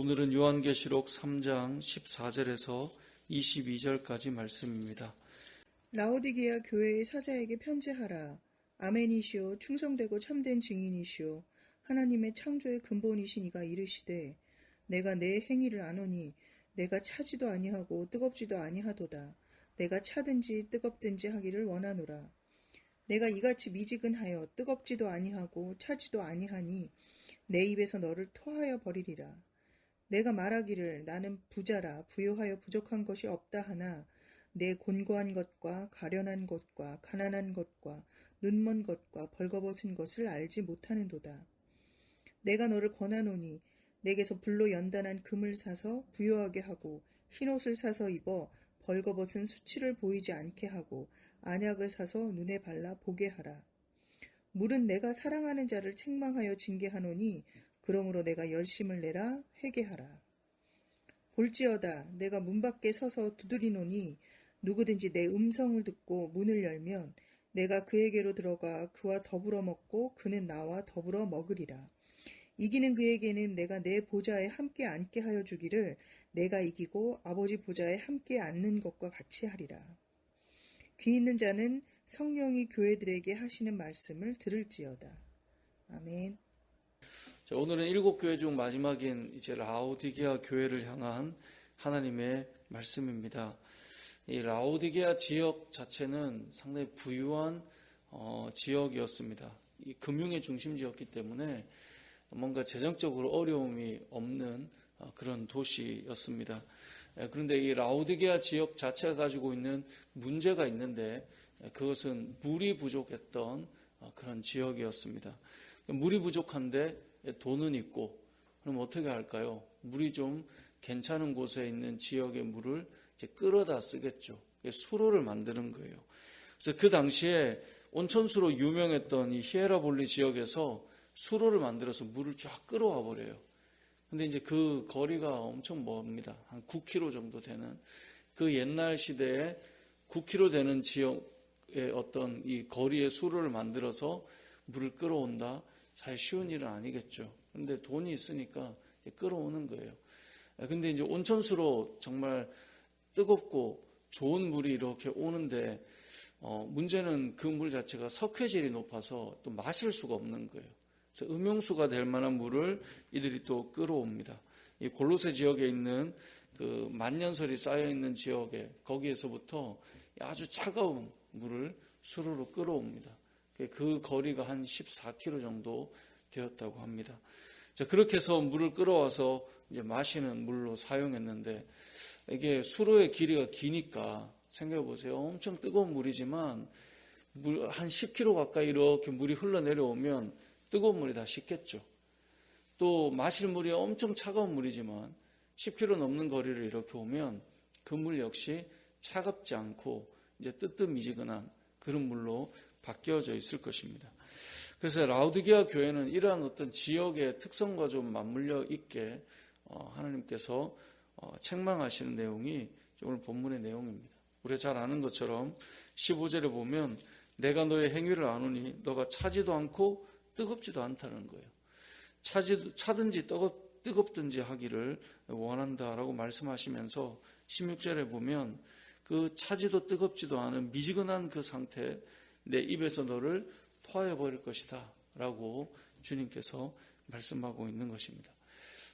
오늘은 요한계시록 3장 14절에서 22절까지 말씀입니다. 라오디게아 교회의 사자에게 편지하라. 아멘이시오 충성되고 참된 증인이시오 하나님의 창조의 근본이신 이가 이르시되 내가 내 행위를 아노니 내가 차지도 아니하고 뜨겁지도 아니하도다. 내가 차든지 뜨겁든지 하기를 원하노라. 내가 이같이 미지근하여 뜨겁지도 아니하고 차지도 아니하니 내 입에서 너를 토하여 버리리라. 내가 말하기를 나는 부자라 부요하여 부족한 것이 없다 하나 내 곤고한 것과 가련한 것과 가난한 것과 눈먼 것과 벌거벗은 것을 알지 못하는도다. 내가 너를 권하노니 내게서 불로 연단한 금을 사서 부요하게 하고 흰옷을 사서 입어 벌거벗은 수치를 보이지 않게 하고 안약을 사서 눈에 발라 보게 하라. 물은 내가 사랑하는 자를 책망하여 징계하노니 그러므로 내가 열심을 내라 회개하라. 볼지어다 내가 문 밖에 서서 두드리노니 누구든지 내 음성을 듣고 문을 열면 내가 그에게로 들어가 그와 더불어 먹고 그는 나와 더불어 먹으리라. 이기는 그에게는 내가 내 보좌에 함께 앉게 하여 주기를 내가 이기고 아버지 보좌에 함께 앉는 것과 같이 하리라. 귀 있는 자는 성령이 교회들에게 하시는 말씀을 들을지어다. 아멘. 자, 오늘은 7교회 중 마지막인 이제 라오디게아 교회를 향한 하나님의 말씀입니다. 이 라오디게아 지역 자체는 상당히 부유한 지역이었습니다. 이 금융의 중심지였기 때문에 뭔가 재정적으로 어려움이 없는 그런 도시였습니다. 그런데 이 라오디게아 지역 자체가 가지고 있는 문제가 있는데 그것은 물이 부족했던 그런 지역이었습니다. 물이 부족한데 돈은 있고 그럼 어떻게 할까요? 물이 좀 괜찮은 곳에 있는 지역의 물을 이제 끌어다 쓰겠죠. 수로를 만드는 거예요. 그래서 그 당시에 온천수로 유명했던 이 히에라볼리 지역에서 수로를 만들어서 물을 쫙 끌어와 버려요. 근데 이제 그 거리가 엄청 멉니다. 한 9km 정도 되는 그 옛날 시대에 9km 되는 지역의 어떤 이 거리에 수로를 만들어서 물을 끌어온다. 잘 쉬운 일은 아니겠죠. 그런데 돈이 있으니까 끌어오는 거예요. 근데 이제 온천수로 정말 뜨겁고 좋은 물이 이렇게 오는데 문제는 그 물 자체가 석회질이 높아서 또 마실 수가 없는 거예요. 그래서 음용수가 될 만한 물을 이들이 또 끌어옵니다. 이 골로새 지역에 있는 그 만년설이 쌓여 있는 지역에 거기에서부터 아주 차가운 물을 수로로 끌어옵니다. 그 거리가 한 14km 정도 되었다고 합니다. 자, 그렇게 해서 물을 끌어와서 이제 마시는 물로 사용했는데 이게 수로의 길이가 기니까 생각해 보세요. 엄청 뜨거운 물이지만 한 10km 가까이 이렇게 물이 흘러내려오면 뜨거운 물이 다 식겠죠. 또 마실 물이 엄청 차가운 물이지만 10km 넘는 거리를 이렇게 오면 그 물 역시 차갑지 않고 이제 뜨뜻미지근한 그런 물로 바뀌어져 있을 것입니다. 그래서 라오디게아 교회는 이러한 어떤 지역의 특성과 좀 맞물려 있게 하나님께서 책망하시는 내용이 오늘 본문의 내용입니다. 우리가 잘 아는 것처럼 15절에 보면 내가 너의 행위를 아노니 너가 차지도 않고 뜨겁지도 않다는 거예요. 차든지 뜨겁든지 하기를 원한다라고 말씀하시면서 16절에 보면 그 차지도 뜨겁지도 않은 미지근한 그 상태 내 입에서 너를 토하여 버릴 것이다 라고 주님께서 말씀하고 있는 것입니다.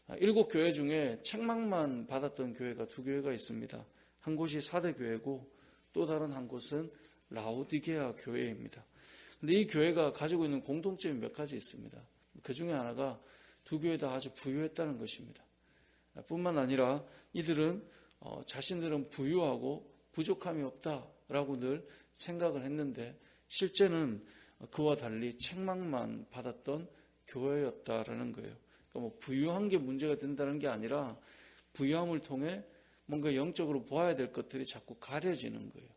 7교회 중에 책망만 받았던 교회가 2교회가 있습니다. 한 곳이 사대교회고 또 다른 한 곳은 라오디게아 교회입니다. 근데 이 교회가 가지고 있는 공통점이 몇 가지 있습니다. 그 중에 하나가 2교회 다 아주 부유했다는 것입니다. 뿐만 아니라 이들은 자신들은 부유하고 부족함이 없다라고 늘 생각을 했는데 실제는 그와 달리 책망만 받았던 교회였다라는 거예요. 그러니까 뭐 부유한 게 문제가 된다는 게 아니라 부유함을 통해 뭔가 영적으로 보아야 될 것들이 자꾸 가려지는 거예요.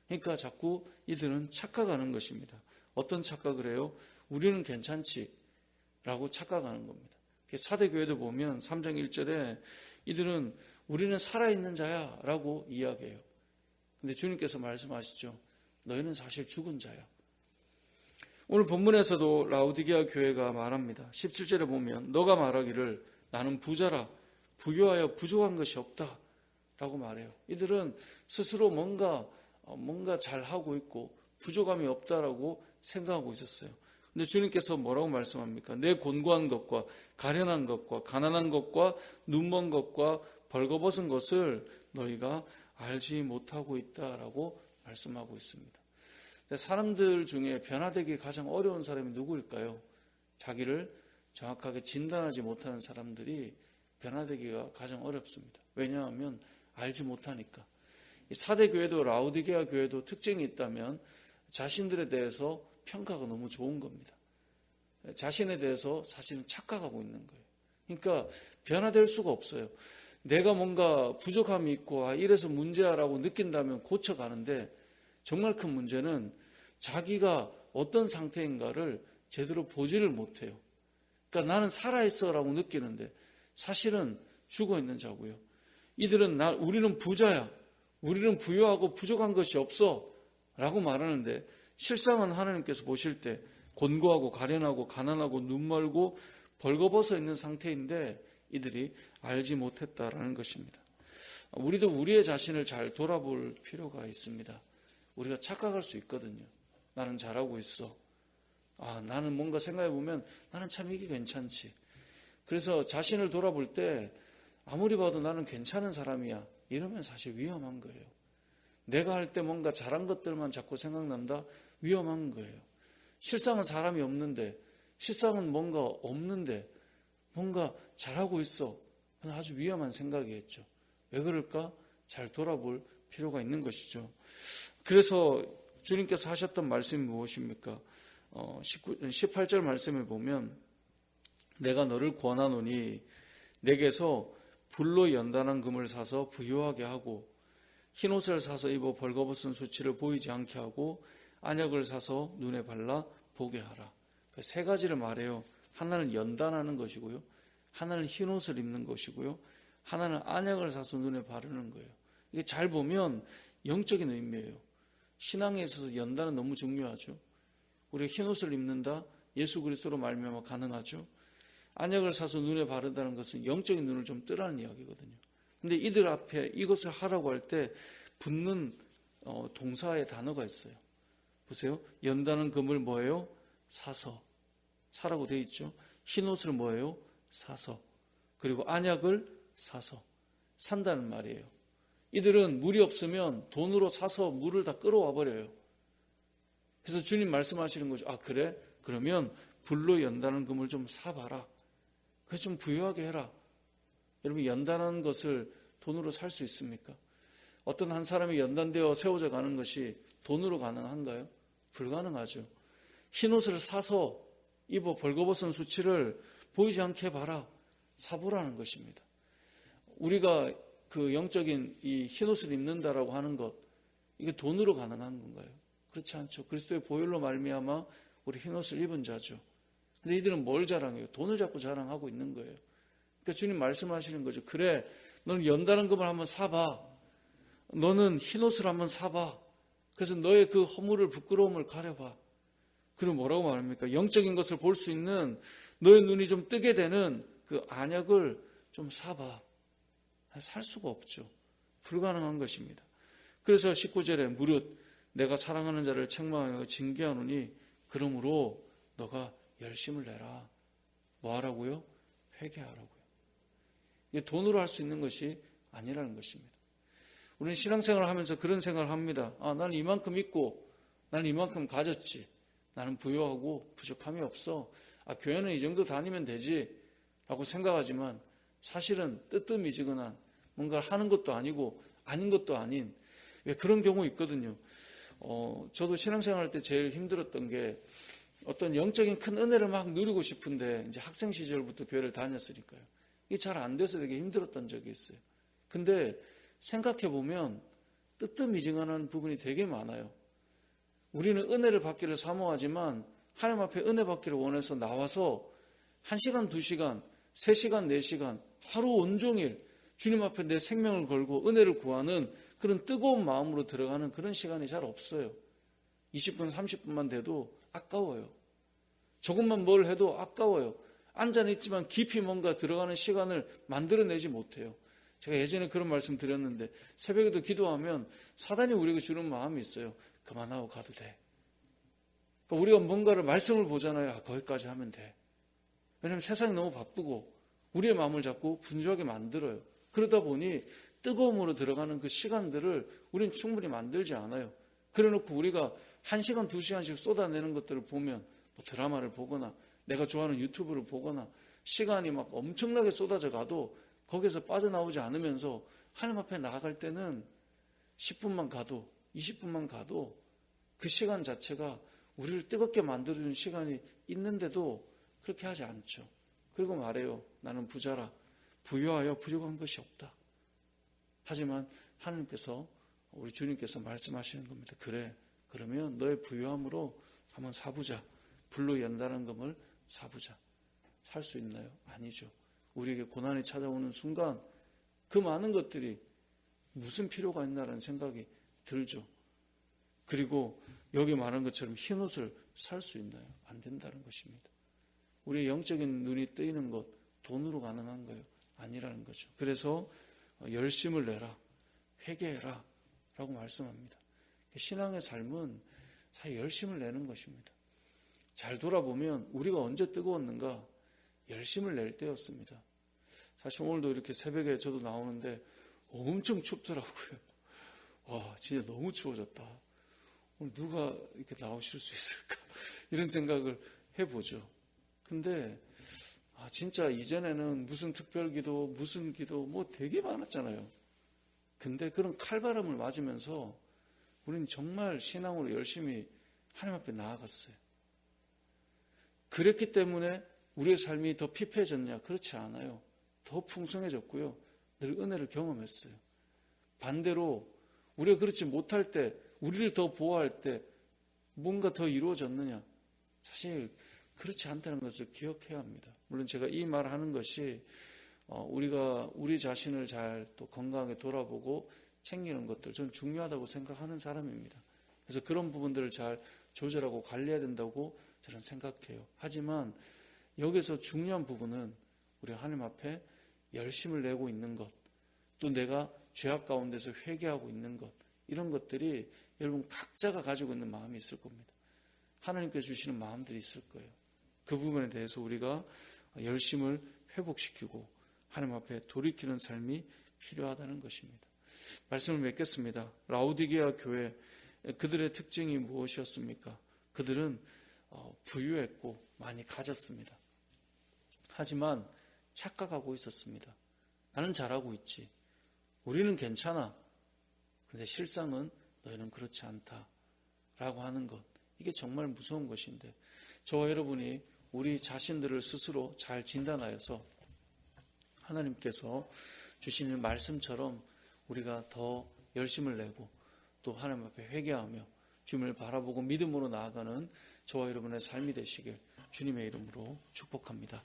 그러니까 자꾸 이들은 착각하는 것입니다. 어떤 착각을 해요? 우리는 괜찮지 라고 착각하는 겁니다. 사대교회도 보면 3장 1절에 이들은 우리는 살아있는 자야 라고 이야기해요. 근데 주님께서 말씀하시죠. 너희는 사실 죽은 자야. 오늘 본문에서도 라오디게아 교회가 말합니다. 17절에 보면 너가 말하기를 나는 부자라 부유하여 부족한 것이 없다라고 말해요. 이들은 스스로 뭔가 잘하고 있고 부족함이 없다라고 생각하고 있었어요. 근데 주님께서 뭐라고 말씀합니까? 내 곤고한 것과 가련한 것과 가난한 것과 눈먼 것과 벌거벗은 것을 너희가 알지 못하고 있다라고 말씀하고 있습니다. 사람들 중에 변화되기 가장 어려운 사람이 누구일까요? 자기를 정확하게 진단하지 못하는 사람들이 변화되기가 가장 어렵습니다. 왜냐하면 알지 못하니까. 이 사대 교회도 라오디게아 교회도 특징이 있다면 자신들에 대해서 평가가 너무 좋은 겁니다. 자신에 대해서 사실은 착각하고 있는 거예요. 그러니까 변화될 수가 없어요. 내가 뭔가 부족함이 있고 이래서 문제야라고 느낀다면 고쳐가는데 정말 큰 문제는 자기가 어떤 상태인가를 제대로 보지를 못해요. 그러니까 나는 살아있어라고 느끼는데 사실은 죽어있는 자고요. 이들은 우리는 부자야. 우리는 부유하고 부족한 것이 없어 라고 말하는데 실상은 하나님께서 보실 때 곤고하고 가련하고 가난하고 눈멀고 벌거벗어 있는 상태인데 이들이 알지 못했다라는 것입니다. 우리도 우리의 자신을 잘 돌아볼 필요가 있습니다. 우리가 착각할 수 있거든요. 나는 잘하고 있어. 나는 뭔가 생각해보면 나는 참 이게 괜찮지. 그래서 자신을 돌아볼 때 아무리 봐도 나는 괜찮은 사람이야. 이러면 사실 위험한 거예요. 내가 할 때 뭔가 잘한 것들만 자꾸 생각난다? 위험한 거예요. 실상은 사람이 없는데, 실상은 뭔가 없는데, 뭔가 잘하고 있어. 그건 아주 위험한 생각이겠죠. 왜 그럴까? 잘 돌아볼 필요가 있는 것이죠. 그래서 주님께서 하셨던 말씀이 무엇입니까? 18절 말씀을 보면 내가 너를 권하노니 내게서 불로 연단한 금을 사서 부유하게 하고 흰옷을 사서 입어 벌거벗은 수치를 보이지 않게 하고 안약을 사서 눈에 발라 보게 하라. 세 가지를 말해요. 하나는 연단하는 것이고요. 하나는 흰옷을 입는 것이고요. 하나는 안약을 사서 눈에 바르는 거예요. 이게 잘 보면 영적인 의미예요. 신앙에 있어서 연단은 너무 중요하죠. 우리가 흰옷을 입는다. 예수 그리스도로 말미암아 가능하죠. 안약을 사서 눈에 바른다는 것은 영적인 눈을 좀 뜨라는 이야기거든요. 근데 이들 앞에 이것을 하라고 할 때 붙는 동사의 단어가 있어요. 보세요. 연다는 금을 뭐예요? 사서. 사라고 되어 있죠. 흰옷을 뭐예요? 사서. 그리고 안약을 사서. 산다는 말이에요. 이들은 물이 없으면 돈으로 사서 물을 다 끌어와 버려요. 그래서 주님 말씀하시는 거죠. 그래? 그러면 불로 연다는 금을 좀 사봐라. 그래서 좀 부유하게 해라. 여러분 연단하는 것을 돈으로 살 수 있습니까? 어떤 한 사람이 연단되어 세워져 가는 것이 돈으로 가능한가요? 불가능하죠. 흰옷을 사서 입어 벌거벗은 수치를 보이지 않게 해봐라. 사보라는 것입니다. 우리가 그 영적인 이 흰옷을 입는다라고 하는 것, 이게 돈으로 가능한 건가요? 그렇지 않죠. 그리스도의 보혈로 말미암아 우리 흰옷을 입은 자죠. 근데 이들은 뭘 자랑해요? 돈을 자꾸 자랑하고 있는 거예요. 그러니까 주님 말씀하시는 거죠. 그래, 너는 연다는 금을 한번 사봐. 너는 흰옷을 한번 사봐. 그래서 너의 그 허물을 부끄러움을 가려봐. 그리고 뭐라고 말합니까? 영적인 것을 볼 수 있는 너의 눈이 좀 뜨게 되는 그 안약을 좀 사봐. 살 수가 없죠. 불가능한 것입니다. 그래서 19절에 무릇 내가 사랑하는 자를 책망하여 징계하노니 그러므로 너가 열심을 내라. 뭐 하라고요? 회개하라고요. 이게 돈으로 할 수 있는 것이 아니라는 것입니다. 우리는 신앙생활을 하면서 그런 생각을 합니다. 나는 이만큼 있고 나는 이만큼 가졌지. 나는 부유하고 부족함이 없어. 교회는 이 정도 다니면 되지 라고 생각하지만 사실은 뜨뜻미지근한 뭔가를 하는 것도 아니고 아닌 것도 아닌 왜 그런 경우 있거든요. 저도 신앙생활 할 때 제일 힘들었던 게 어떤 영적인 큰 은혜를 막 누리고 싶은데 이제 학생 시절부터 교회를 다녔으니까요. 이게 잘 안 돼서 되게 힘들었던 적이 있어요. 근데 생각해 보면 뜨뜻미지근한 부분이 되게 많아요. 우리는 은혜를 받기를 사모하지만 하나님 앞에 은혜 받기를 원해서 나와서 1시간, 2시간, 3시간, 4시간 하루 온종일 주님 앞에 내 생명을 걸고 은혜를 구하는 그런 뜨거운 마음으로 들어가는 그런 시간이 잘 없어요. 20분, 30분만 돼도 아까워요. 조금만 뭘 해도 아까워요. 앉아는 있지만 깊이 뭔가 들어가는 시간을 만들어내지 못해요. 제가 예전에 그런 말씀 드렸는데 새벽에도 기도하면 사단이 우리에게 주는 마음이 있어요. 그만하고 가도 돼. 그러니까 우리가 뭔가를 말씀을 보잖아요. 아, 거기까지 하면 돼. 왜냐하면 세상이 너무 바쁘고 우리의 마음을 자꾸 분주하게 만들어요. 그러다 보니 뜨거움으로 들어가는 그 시간들을 우리는 충분히 만들지 않아요. 그래놓고 우리가 1시간, 2시간씩 쏟아내는 것들을 보면 뭐 드라마를 보거나 내가 좋아하는 유튜브를 보거나 시간이 막 엄청나게 쏟아져 가도 거기서 빠져나오지 않으면서 하나님 앞에 나아갈 때는 10분만 가도 20분만 가도 그 시간 자체가 우리를 뜨겁게 만들어주는 시간이 있는데도 그렇게 하지 않죠. 그리고 말해요. 나는 부자라. 부유하여 부족한 것이 없다. 하지만 하나님께서 우리 주님께서 말씀하시는 겁니다. 그래. 그러면 너의 부유함으로 한번 사보자. 불로 연단한 금을 사보자. 살 수 있나요? 아니죠. 우리에게 고난이 찾아오는 순간 그 많은 것들이 무슨 필요가 있나라는 생각이 들죠. 그리고 여기 말한 것처럼 흰옷을 살 수 있나요? 안 된다는 것입니다. 우리의 영적인 눈이 뜨이는 것 돈으로 가능한 거예요? 아니라는 거죠. 그래서 열심을 내라. 회개해라. 라고 말씀합니다. 신앙의 삶은 사실 열심을 내는 것입니다. 잘 돌아보면 우리가 언제 뜨거웠는가? 열심을 낼 때였습니다. 사실 오늘도 이렇게 새벽에 저도 나오는데 엄청 춥더라고요. 와, 진짜 너무 추워졌다. 오늘 누가 이렇게 나오실 수 있을까? 이런 생각을 해보죠. 근데 진짜 이전에는 무슨 특별기도, 무슨 기도 뭐 되게 많았잖아요. 근데 그런 칼바람을 맞으면서 우리는 정말 신앙으로 열심히 하나님 앞에 나아갔어요. 그랬기 때문에 우리의 삶이 더 피폐해졌냐? 그렇지 않아요. 더 풍성해졌고요. 늘 은혜를 경험했어요. 반대로 우리가 그렇지 못할 때, 우리를 더 보호할 때 뭔가 더 이루어졌느냐? 사실 그렇지 않다는 것을 기억해야 합니다. 물론 제가 이 말 하는 것이 우리가 우리 자신을 잘 또 건강하게 돌아보고 챙기는 것들 저는 중요하다고 생각하는 사람입니다. 그래서 그런 부분들을 잘 조절하고 관리해야 된다고 저는 생각해요. 하지만 여기서 중요한 부분은 우리 하나님 앞에 열심을 내고 있는 것, 또 내가 죄악 가운데서 회개하고 있는 것, 이런 것들이 여러분 각자가 가지고 있는 마음이 있을 겁니다. 하나님께서 주시는 마음들이 있을 거예요. 그 부분에 대해서 우리가 열심을 회복시키고 하나님 앞에 돌이키는 삶이 필요하다는 것입니다. 말씀을 맺겠습니다. 라오디게아 교회, 그들의 특징이 무엇이었습니까? 그들은 부유했고 많이 가졌습니다. 하지만 착각하고 있었습니다. 나는 잘하고 있지. 우리는 괜찮아. 그런데 실상은 너희는 그렇지 않다. 라고 하는 것. 이게 정말 무서운 것인데 저와 여러분이 우리 자신들을 스스로 잘 진단하여서 하나님께서 주시는 말씀처럼 우리가 더 열심을 내고 또 하나님 앞에 회개하며 주님을 바라보고 믿음으로 나아가는 저와 여러분의 삶이 되시길 주님의 이름으로 축복합니다.